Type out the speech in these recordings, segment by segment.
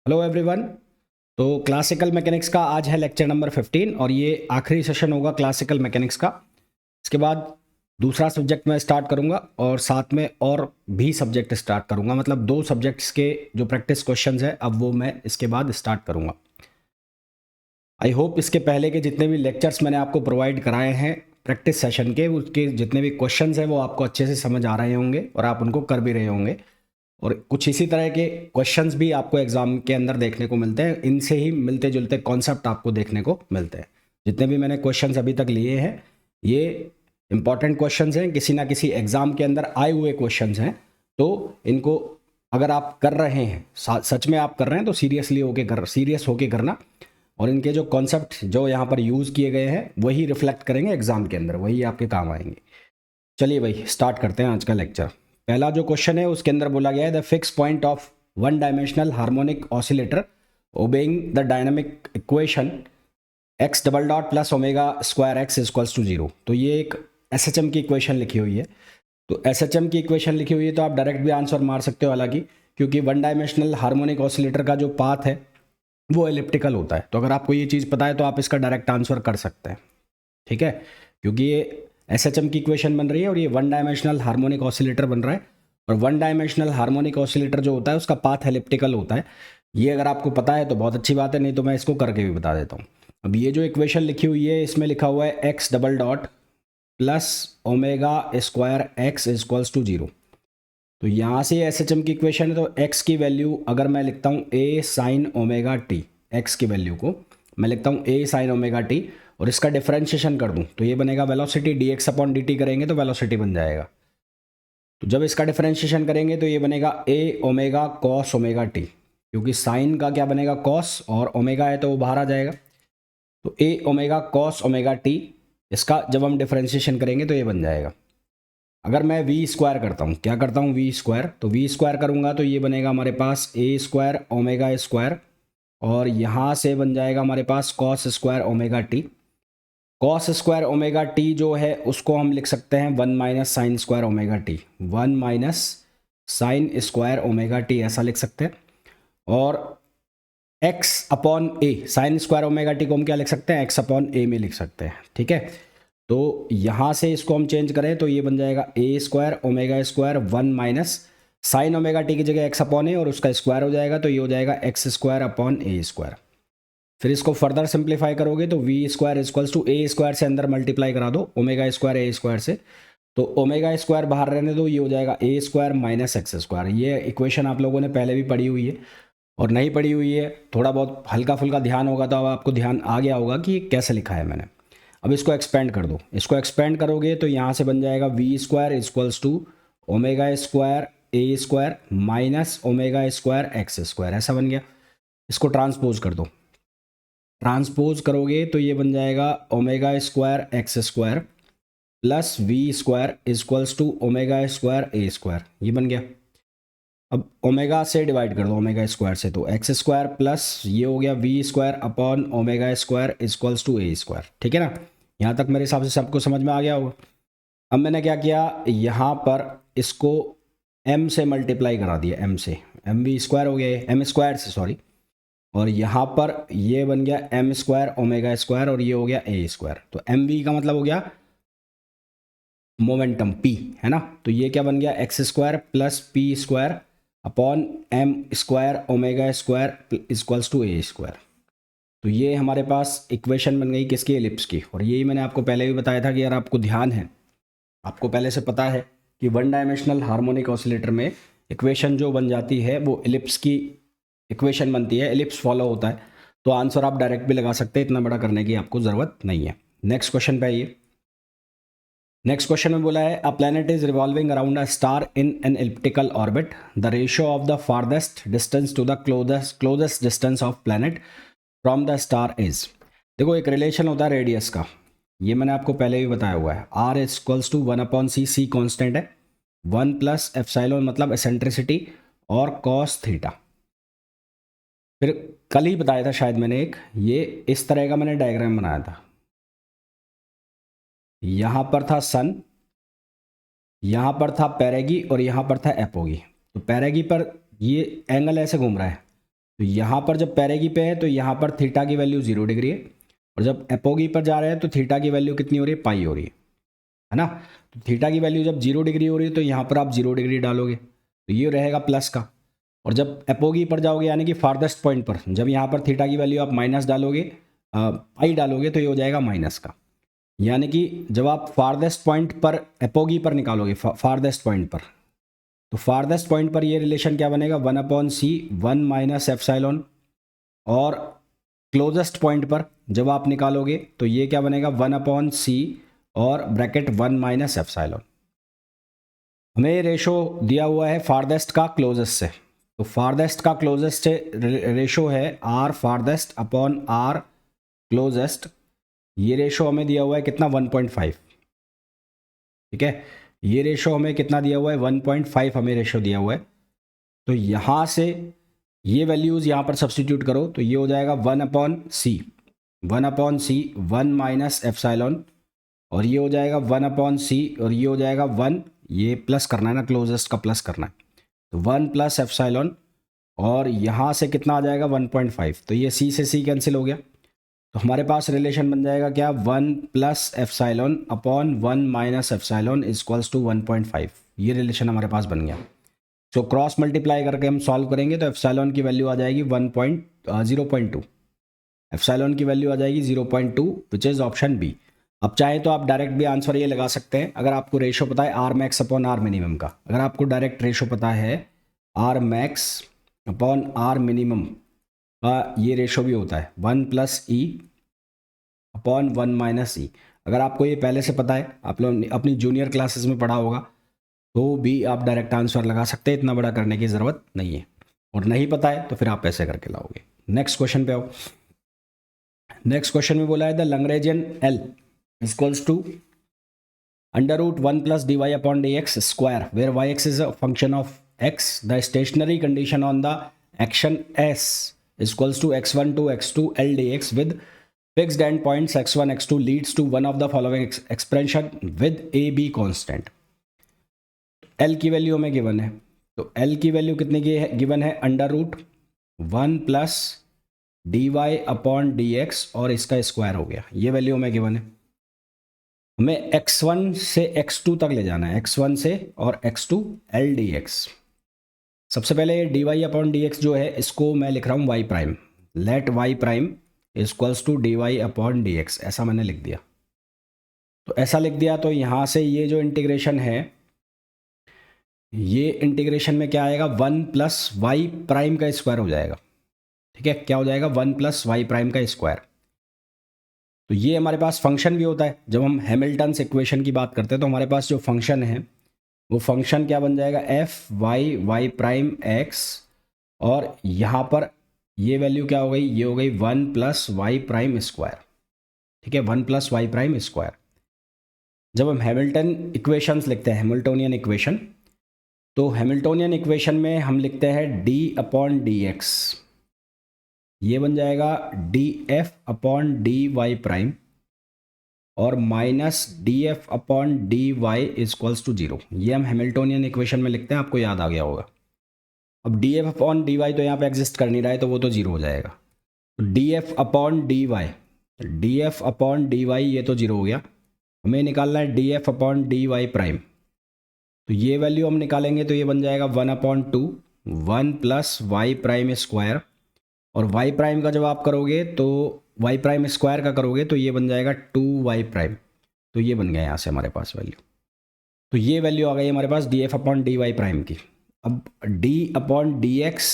Hello everyone. तो classical mechanics का आज है लेक्चर नंबर 15 और ये आखिरी सेशन होगा क्लासिकल मैकेनिक्स का। इसके बाद दूसरा सब्जेक्ट मैं स्टार्ट करूंगा और साथ में और भी सब्जेक्ट स्टार्ट करूंगा, मतलब दो सब्जेक्ट्स के जो प्रैक्टिस क्वेश्चंस है अब वो मैं इसके बाद स्टार्ट करूंगा। आई होप इसके पहले के जितने भी लेक्चर्स मैंने आपको प्रोवाइड कराए हैं प्रैक्टिस सेशन के, उसके जितने भी क्वेश्चंस हैं वो आपको अच्छे से समझ आ रहे होंगे और आप उनको कर भी रहे होंगे। और कुछ इसी तरह के क्वेश्चंस भी आपको एग्जाम के अंदर देखने को मिलते हैं, इनसे ही मिलते जुलते कॉन्सेप्ट आपको देखने को मिलते हैं। जितने भी मैंने क्वेश्चंस अभी तक लिए हैं ये इंपॉर्टेंट क्वेश्चंस हैं, किसी ना किसी एग्जाम के अंदर आए हुए क्वेश्चंस हैं। तो इनको अगर आप कर रहे हैं, सच में आप कर रहे हैं, तो सीरियस होके करना। और इनके जो कॉन्सेप्ट जो यहाँ पर यूज़ किए गए हैं वही रिफ्लेक्ट करेंगे एग्जाम के अंदर, वही आपके काम आएंगे। चलिए भाई स्टार्ट करते हैं आज का लेक्चर। पहला जो क्वेश्चन है उसके अंदर बोला गया है the fix point of one dimensional harmonic oscillator obeying the dynamic equation X double dot plus omega square X equals to zero. तो ये एक एसएचएम की इक्वेशन लिखी हुई है। तो एसएचएम की इक्वेशन लिखी हुई है तो आप डायरेक्ट भी आंसर मार सकते हो, हालांकि क्योंकि वन डायमेंशनल हार्मोनिक ऑसिलेटर का जो पाथ है वो एलिप्टिकल होता है। तो अगर आपको ये चीज़ पता है तो आप इसका डायरेक्ट आंसर कर सकते हैं, ठीक है। क्योंकि ये एसएचएम की इक्वेशन बन रही है और ये वन डायमेंशनल हार्मोनिक ऑसिलेटर बन रहा है। और वन डायमेंशनल हार्मोनिक ऑसिलेटर जो होता है उसका पाथ एलिप्टिकल होता है। ये अगर आपको पता है तो बहुत अच्छी बात है, नहीं तो मैं इसको करके भी बता देता हूँ। अब ये जो इक्वेशन लिखी हुई है इसमें लिखा हुआ है X double dot plus omega square X equals to zero. तो यहाँ से एसएचएम की इक्वेशन है तो एक्स की वैल्यू अगर मैं लिखता हूँ ए साइन ओमेगा टी, एक्स की वैल्यू को मैं लिखता हूँ ए साइन ओमेगा टी और इसका डिफरेंशिएशन कर दूँ तो ये बनेगा velocity, D x upon D T करेंगे तो वेलोसिटी बन जाएगा। तो जब इसका डिफरेंशिएशन करेंगे तो ये बनेगा ए ओमेगा कॉस ओमेगा टी, क्योंकि साइन का क्या बनेगा कॉस और ओमेगा है तो वो बाहर आ जाएगा। तो ए ओमेगा कॉस ओमेगा टी, इसका जब हम डिफरेंशिएशन करेंगे तो ये बन जाएगा। अगर मैं वी स्क्वायर करता हूँ, क्या करता हूँ वी स्क्वायर, तो वी स्क्वायर करूँगा तो ये बनेगा हमारे पास ए स्क्वायर ओमेगा स्क्वायर और यहाँ से बन जाएगा हमारे पास cos square omega T. Cos square omega T जो है उसको हम लिख सकते हैं one minus sine square omega T, one minus sine square omega T ऐसा लिख सकते हैं। और x upon A, sine square omega T को हम क्या लिख सकते हैं x अपॉन ए में लिख सकते हैं, ठीक है। तो यहाँ से इसको हम चेंज करें तो ये बन जाएगा A square omega square one minus sine omega T की जगह x अपॉन ए और उसका स्क्वायर हो जाएगा तो ये हो जाएगा X square upon A square. फिर इसको फर्दर सिंप्लीफाई करोगे तो V square equals to A square से अंदर मल्टीप्लाई करा दो ओमेगा स्क्वायर ए स्क्वायर से, तो ओमेगा स्क्वायर बाहर रहने दो, ये हो जाएगा A square minus x square. ये इक्वेशन आप लोगों ने पहले भी पढ़ी हुई है और नहीं पढ़ी हुई है थोड़ा बहुत हल्का फुल्का ध्यान होगा तो अब आपको ध्यान आ गया होगा कि कैसे लिखा है मैंने। अब इसको एक्सपेंड कर दो, इसको एक्सपेंड करोगे तो यहाँ से बन जाएगा V square equals to omega square A square minus omega square X square, ऐसा बन गया। इसको ट्रांसपोज कर दो, ट्रांसपोज करोगे तो ये बन जाएगा omega square X square plus V square equals to omega square A square, ये बन गया। अब ओमेगा से डिवाइड कर दो ओमेगा स्क्वायर से, तो एक्स स्क्वायर प्लस ये हो गया V square upon omega square equals to A square, ठीक है ना। यहाँ तक मेरे हिसाब से सबको समझ में आ गया होगा। अब मैंने क्या किया, यहाँ पर इसको m से मल्टीप्लाई करा दिया, m से, एम वी स्क्वायर हो गया एम स्क्वायर से सॉरी, और यहाँ पर ये बन गया एम स्क्वायर ओमेगा स्क्वायर और ये हो गया ए स्क्वायर। तो एम वी का मतलब हो गया मोमेंटम p, है ना। तो ये क्या बन गया X square plus P square upon M square omega square equals to A square. तो ये हमारे पास इक्वेशन बन गई किसकी, एलिप्स की। और यही मैंने आपको पहले भी बताया था कि यार आपको ध्यान है, आपको पहले से पता है कि वन डायमेंशनल हार्मोनिक ऑसिलेटर में इक्वेशन जो बन जाती है वो एलिप्स की इक्वेशन बनती है, एलिप्स फॉलो होता है। तो आंसर आप डायरेक्ट भी लगा सकते हैं, इतना बड़ा करने की आपको ज़रूरत नहीं है। नेक्स्ट क्वेश्चन पे आइए। नेक्स्ट क्वेश्चन में बोला है a planet is revolving around a star in an elliptical orbit, the ratio of the farthest distance to the closest distance of planet from the star is. देखो एक relation होता है radius का, ये मैंने आपको पहले भी बताया हुआ है, R equals to one upon C, C constant है, वन प्लस एप्सिलॉन मतलब एसेंट्रिसिटी और कॉस थीटा। फिर कल ही बताया था शायद मैंने एक, ये इस तरह का मैंने डायग्राम बनाया था, यहाँ पर था सन, यहाँ पर था पेरेगी और यहाँ पर था एपोगी। तो पेरेगी पर ये एंगल ऐसे घूम रहा है तो यहाँ पर जब पैरेगी पे है तो यहाँ पर थीटा की वैल्यू 0 डिग्री है, और जब एपोगी पर जा रहे हैं तो थीटा की वैल्यू कितनी हो रही है, पाई हो रही है ना। तो थीटा की वैल्यू जब 0 डिग्री हो रही है तो यहाँ पर आप 0 डिग्री डालोगे तो ये रहेगा प्लस का, और जब एपोगी पर जाओगे यानी कि फारदेस्ट पॉइंट पर, जब यहाँ पर थीटा की वैल्यू आप माइनस डालोगे, पाई डालोगे, तो ये हो जाएगा माइनस का। यानी कि जब आप फारदेस्ट पॉइंट पर एपोगी पर निकालोगे, फारदेस्ट पॉइंट पर, तो फारदेस्ट पॉइंट पर ये रिलेशन क्या बनेगा, 1/c 1 माइनस एप्सिलॉन, और क्लोजेस्ट पॉइंट पर जब आप निकालोगे तो ये क्या बनेगा, 1/c और ब्रैकेट 1 माइनस एप्सिलॉन। हमें रेशो दिया हुआ है फारदेस्ट का क्लोजेस्ट से, तो फारदेस्ट का क्लोजेस्ट से रेशो है r farthest upon r closest. ये रेशो हमें दिया हुआ है कितना, 1.5। ठीक है, ये रेशो हमें कितना दिया हुआ है, 1.5 हमें रेशो दिया हुआ है। तो यहाँ से ये वैल्यूज़ यहाँ पर सब्सटीट्यूट करो तो ये हो जाएगा 1/c 1 माइनस एप्सिलॉन, और ये हो जाएगा 1/c, और ये हो जाएगा 1, ये प्लस करना है ना, क्लोजेस्ट का प्लस करना है, तो 1 प्लस एप्सिलॉन, और यहाँ से कितना आ जाएगा 1.5, तो ये c से c कैंसिल हो गया, तो हमारे पास रिलेशन बन जाएगा क्या, 1 plus epsilon upon 1 minus epsilon equals to 1.5। ये रिलेशन हमारे पास बन गया। तो क्रॉस मल्टीप्लाई करके हम सॉल्व करेंगे तो एप्सिलॉन की वैल्यू आ जाएगी 0.2, एप्सिलॉन की वैल्यू आ जाएगी 0.2, विच इज़ ऑप्शन बी। अब चाहे तो आप डायरेक्ट भी आंसर ये लगा सकते हैं, अगर आपको रेशो पता है R max upon R minimum का, अगर आपको डायरेक्ट रेशो पता है R max upon R minimum का, ये रेशो भी होता है 1 plus E upon 1 minus E. अगर आपको ये पहले से पता है, आप लोग अपनी जूनियर क्लासेस में पढ़ा होगा, तो भी आप डायरेक्ट आंसर लगा सकते हैं, इतना बड़ा करने की ज़रूरत नहीं है। और नहीं पता है तो फिर आप ऐसे करके लाओगे। नेक्स्ट क्वेश्चन पे आओ। नेक्स्ट क्वेश्चन में बोला है the Lagrangian L equals to √1 plus dy upon dx square where yx is a function of x. The stationary condition on the action s equals to x1 to x2 L dx with fixed endpoints x1 x2 leads to one of the following expression with a b constant. L की value हमें given है, तो L की value कितने की है, given है √1 plus dy upon dx और इसका स्क्वायर हो गया, ये वैल्यू हमें गिवन है। हमें x1 से x2 तक ले जाना है, x1 से और x2 L dx। सबसे पहले dy अपॉन dx जो है इसको मैं लिख रहा हूँ y prime, let y prime equals to dy upon dx, ऐसा मैंने लिख दिया। तो ऐसा लिख दिया तो यहाँ से ये जो इंटीग्रेशन है, ये इंटीग्रेशन में क्या आएगा, 1 प्लस वाई प्राइम का स्क्वायर हो जाएगा। ठीक है, क्या हो जाएगा, 1 प्लस वाई प्राइम का स्क्वायर। तो ये हमारे पास फंक्शन भी होता है, जब हम हैमिल्टन्स इक्वेशन की बात करते हैं तो हमारे पास जो फंक्शन है वो फंक्शन क्या बन जाएगा, F Y Y prime X, और यहाँ पर ये वैल्यू क्या हो गई, ये हो गई 1 प्लस वाई प्राइम स्क्वायर। ठीक है, 1 प्लस वाई प्राइम स्क्वायर। जब हम हैमिल्टन इक्वेशंस लिखते हैं, हैमिल्टोनियन इक्वेशन, तो हैमिल्टोनियन इक्वेशन में हम लिखते हैं डी अपॉन डी एक्स, ये बन जाएगा D F upon D Y prime, और minus D F upon D Y equals to 0। ये हम हैमिल्टोनियन इक्वेशन में लिखते हैं, आपको याद आ गया होगा। अब D F upon D Y तो यहाँ पे एग्जिस्ट कर नहीं रहा है, तो वो तो 0 हो जाएगा। तो D F upon D Y, D F upon D Y ये तो 0 हो गया। हमें निकालना है D F upon D Y prime, तो ये वैल्यू हम निकालेंगे तो ये बन जाएगा 1/2 1 प्लस वाई प्राइम स्क्वायर, और वाई प्राइम का जब आप करोगे तो वाई प्राइम स्क्वायर का करोगे तो ये बन जाएगा 2y प्राइम। तो ये बन गया यहाँ से हमारे पास वैल्यू। तो ये वैल्यू आ गई हमारे पास D F upon D Y prime की। अब डी अपॉन डी एक्स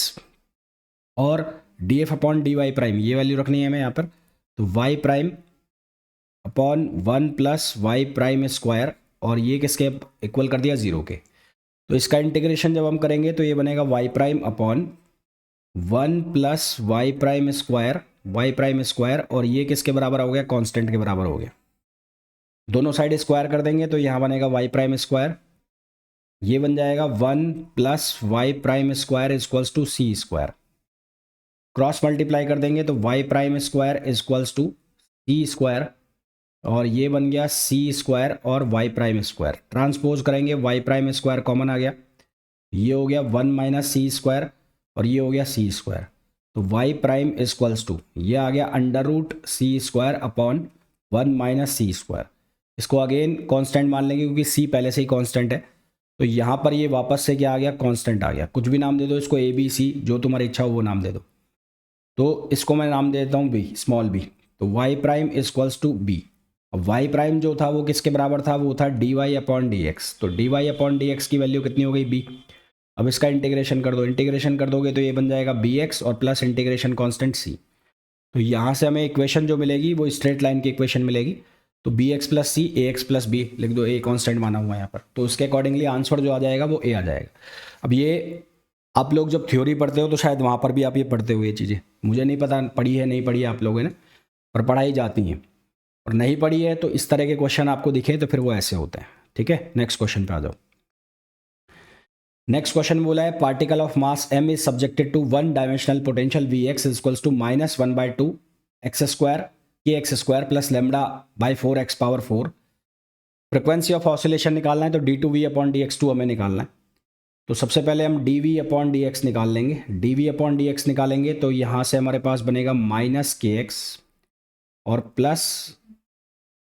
और D F upon D Y prime ये वैल्यू रखनी है हमें यहाँ पर। तो Y prime upon 1 plus Y prime square, और ये किसके इक्वल कर दिया, 0 के। तो इसका इंटीग्रेशन जब हम करेंगे तो ये बनेगा Y prime upon 1 plus Y prime square, और ये किसके बराबर हो गया, कांस्टेंट के बराबर हो गया। दोनों साइड स्क्वायर कर देंगे तो यहाँ बनेगा वाई प्राइम स्क्वायर, ये बन जाएगा 1 plus Y prime square equals to C square. Cross multiply कर देंगे तो Y prime square equals to C square, और ये बन गया सी स्क्वायर और वाई प्राइम स्क्वायर। ट्रांसपोज करेंगे, वाई प्राइम स्क्वायर कॉमन आ गया, ये हो गया 1 माइनस सी स्क्वायर, और ये हो गया सी स्क्वायर। तो y प्राइम इक्वल्स टू ये आ गया अंडर रूट सी स्क्वायर अपॉन 1 माइनस सी स्क्वायर। इसको अगेन कांस्टेंट मान लेंगे क्योंकि c पहले से ही कांस्टेंट है। तो यहाँ पर ये वापस से क्या आ गया, कांस्टेंट आ गया। कुछ भी नाम दे दो इसको, ए बी सी, जो तुम्हारी इच्छा हो वो नाम दे दो। तो इसको मैं नाम देता हूँ b, स्मॉल b। तो y prime equals to b। अब y प्राइम जो था वो किसके बराबर था, वो था D Y upon D X. तो D Y upon D X की वैल्यू कितनी हो गई b। अब इसका इंटीग्रेशन कर दो, इंटीग्रेशन कर दोगे तो ये बन जाएगा बी एक्स और प्लस इंटीग्रेशन कांस्टेंट सी। तो यहाँ से हमें इक्वेशन जो मिलेगी वो स्ट्रेट लाइन की इक्वेशन मिलेगी। तो बी एक्स प्लस सी, ए एक्स प्लस बी लिख दो, ए कांस्टेंट माना हुआ है यहाँ पर। तो उसके अकॉर्डिंगली आंसर जो आ जाएगा वो ए आ जाएगा। अब ये आप लोग जब थ्योरी पढ़ते हो तो शायद वहाँ पर भी आप ये पढ़ते हो ये चीज़ें, मुझे नहीं पता पढ़ी है नहीं पढ़ी है आप लोगों ने, पर पढ़ाई जाती हैं। और नहीं पढ़ी है तो इस तरह के क्वेश्चन आपको दिखे तो फिर वो ऐसे होते हैं। ठीक है, नेक्स्ट क्वेश्चन पे आ जाओ। नेक्स्ट क्वेश्चन बोला है particle of mass m is subjected to one dimensional potential V X equals to -1/2 X square के X square plus lambda by 4x power 4। Frequency of oscillation निकालना है तो d2v अपॉन dx2 हमें निकालना है। तो सबसे पहले हम dv अपॉन dx निकाल लेंगे। dv अपॉन dx निकालेंगे तो यहाँ से हमारे पास बनेगा -kx और प्लस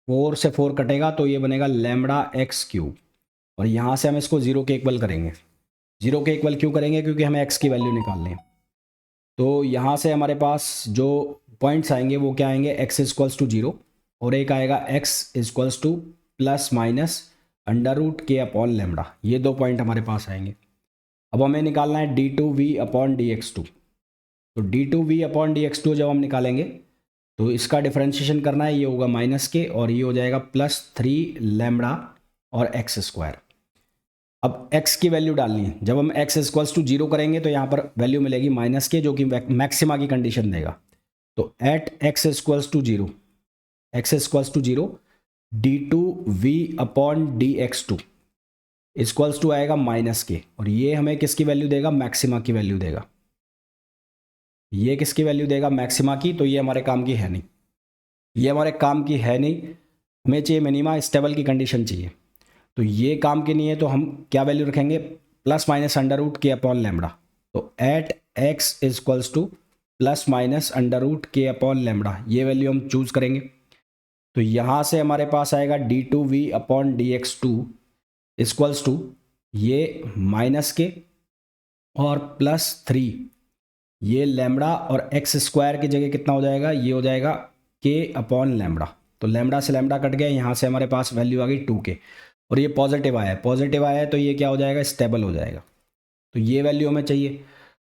4 से 4 कटेगा तो ये बनेगा लेमडा एक्स क्यूब। और यहाँ से हम इसको 0 के इक्वल करेंगे। 0 के इक्वल क्यों करेंगे, क्योंकि हमें x की वैल्यू निकालनी है। तो यहाँ से हमारे पास जो पॉइंट्स आएंगे वो क्या आएंगे, x इक्वल्स टू 0 और एक आएगा x equals to plus minus under root के अपॉन लेमडा। ये दो पॉइंट हमारे पास आएंगे। अब हमें निकालना है d2v अपॉन dx2। तो d2v अपॉन dx2 जब हम निकालेंगे तो इसका डिफरेंशिएशन करना है, ये होगा -k और ये हो जाएगा +3 लेमडा और एक्स स्क्वायर। अब x की वैल्यू डालनी है। जब हम x इक्वल्स टू 0 करेंगे तो यहाँ पर वैल्यू मिलेगी -k जो कि मैक्सिमा की कंडीशन देगा। तो at x equals to 0, x equals to 0 d2v upon dx2 equals to आएगा -k और ये हमें किसकी वैल्यू देगा, मैक्सिमा की वैल्यू देगा। ये किसकी वैल्यू देगा, मैक्सिमा की। तो ये हमारे काम की है नहीं, ये हमारे काम की है नहीं। हमें चाहिए मिनिमा, स्टेबल की कंडीशन चाहिए। तो ये काम की नहीं है तो हम क्या वैल्यू रखेंगे, प्लस माइनस अंडर रूट के अपॉन लेमडा। तो at x equals to plus minus under root के अपॉन लेमडा, ये वैल्यू हम चूज करेंगे। तो यहाँ से हमारे पास आएगा d2v upon dx2 equals to ये -k और +3 ये लेमडा और x स्क्वायर की जगह कितना हो जाएगा, ये हो जाएगा k अपॉन लेमडा। तो लेमडा से लेमडा कट गया, यहाँ से हमारे पास वैल्यू आ गई 2k और ये पॉजिटिव आया है, पॉजिटिव आया है तो ये क्या हो जाएगा, स्टेबल हो जाएगा। तो ये वैल्यू हमें चाहिए।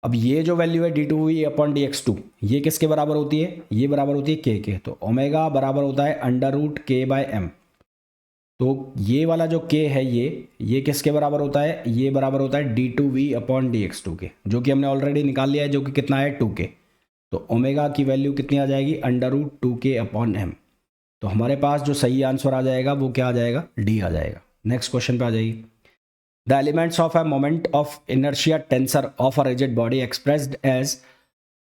अब ये जो वैल्यू है d2v अपॉन dx2 ये किसके बराबर होती है, ये बराबर होती है k के। तो ओमेगा बराबर होता है under root k by m। तो ये वाला जो k है ये किसके बराबर होता है, ये बराबर होता है d2v अपॉन dx2 के, जो कि हमने ऑलरेडी निकाल लिया है, जो कि कितना है 2k। तो ओमेगा की वैल्यू कितनी आ जाएगी, under root 2k upon m। तो हमारे पास जो सही आंसर आ जाएगा वो क्या आ जाएगा, डी आ जाएगा। नेक्स्ट क्वेश्चन पे आ जाइए। The elements of a moment of inertia tensor of a rigid body expressed as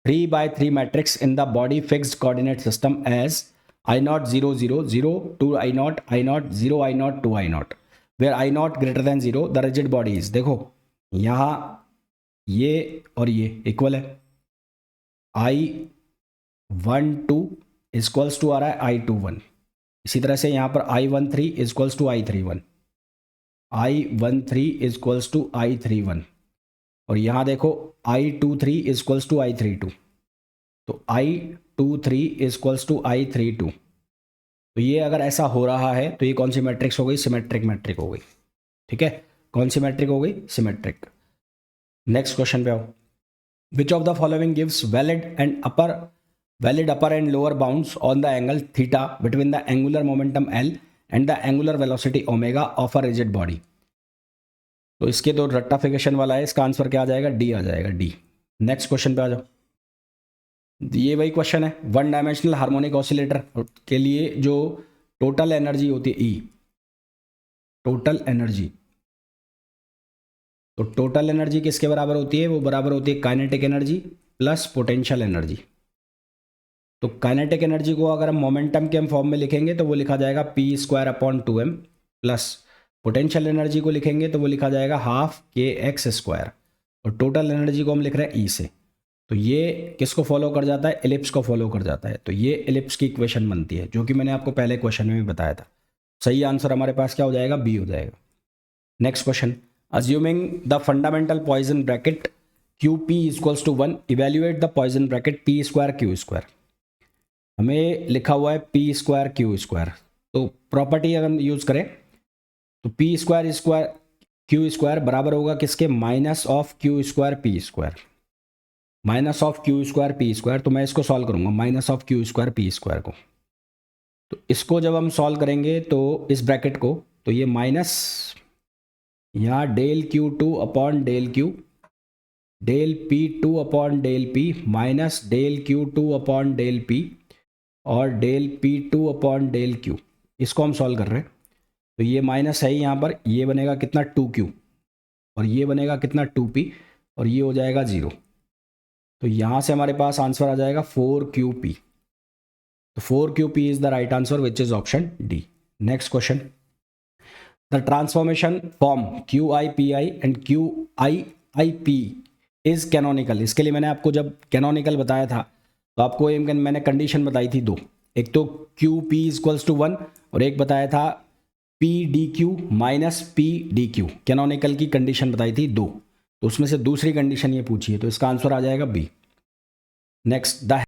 3/3 matrix in the body fixed coordinate system as I0 0 0 0 2 I0 I0 0 I0 2 I0 where I0 greater than 0 the rigid body is. देखो यहाँ ये और ये equal है, I12 equals to आ रहा है I21। इसी तरह से यहाँ पर I13 equals to I31, I13 equals to I31 और यहाँ देखो I23 इक्वल्स टू I32। तो I23 इक्वल्स टू I32। तो ये अगर ऐसा हो रहा है तो ये कौन सी मैट्रिक्स हो गई, सिमेट्रिक मैट्रिक हो गई। ठीक है, कौन सी मैट्रिक हो गई, सिमेट्रिक। नेक्स्ट क्वेश्चन पे आओ। Which of the following gives valid upper and lower bounds on the angle theta between the angular momentum L and the angular velocity omega of a rigid body। तो इसके तो रट्टाफिकेशन वाला है, इसका answer क्या आ जाएगा, डी आ जाएगा, डी। नेक्स्ट क्वेश्चन पे आ जाओ। ये वही क्वेश्चन है, वन डायमेंशनल हार्मोनिक ऑसिलेटर के लिए जो टोटल एनर्जी होती है ई, टोटल एनर्जी। तो टोटल एनर्जी किसके बराबर होती है, वो बराबर होती है kinetic energy plus potential energy. तो काइनेटिक एनर्जी को अगर हम मोमेंटम के फॉर्म में लिखेंगे तो वो लिखा जाएगा p² / 2m plus potential energy को लिखेंगे तो वो लिखा जाएगा 12 kx² और टोटल एनर्जी को हम लिख रहे हैं ई से। तो ये किसको फॉलो कर जाता है, एलिप्स को फॉलो कर जाता है। तो ये एलिप्स की इक्वेशन बनती है, जो कि मैंने आपको पहले क्वेश्चन में भी बताया था। सही आंसर हमारे पास क्या हो जाएगा, बी हो जाएगा। Next question, assuming the fundamental Poisson bracket Q P equals to 1, evaluate the Poisson bracket P square Q square. हमें लिखा हुआ है पी स्क्वायर क्यू स्क्वायर, तो प्रॉपर्टी अगर यूज करें तो P square square Q square बराबर होगा किसके, minus of Q square P square, minus of Q square P square. तो मैं इसको सॉल्व करूंगा, minus of Q square P square को। तो इसको जब हम सॉल्व करेंगे तो इस ब्रैकेट को, तो ये माइनस यहाँ del Q two upon del Q, del P two upon del P, minus del Q two upon del P और del P two upon del Q. इसको हम सॉल्व कर रहे हैं। तो ये माइनस है ही यहाँ पर, ये बनेगा कितना 2q और ये बनेगा कितना 2p और ये हो जाएगा 0। तो यहाँ से हमारे पास आंसर आ जाएगा 4qp। तो 4qp is the right answer which is option D. Next question, the transformation form QIPI and QIIP is canonical. इसके लिए मैंने आपको जब कैनोनिकल बताया था तो आपको मैंने कंडीशन बताई थी दो, एक तो QP इक्वल्स टू 1 और एक बताया था PDQ माइनस PDQ। कैनोनिकल की कंडीशन बताई थी दो, तो उसमें से दूसरी कंडीशन ये पूछी है, तो इसका आंसर आ जाएगा बी। Next, the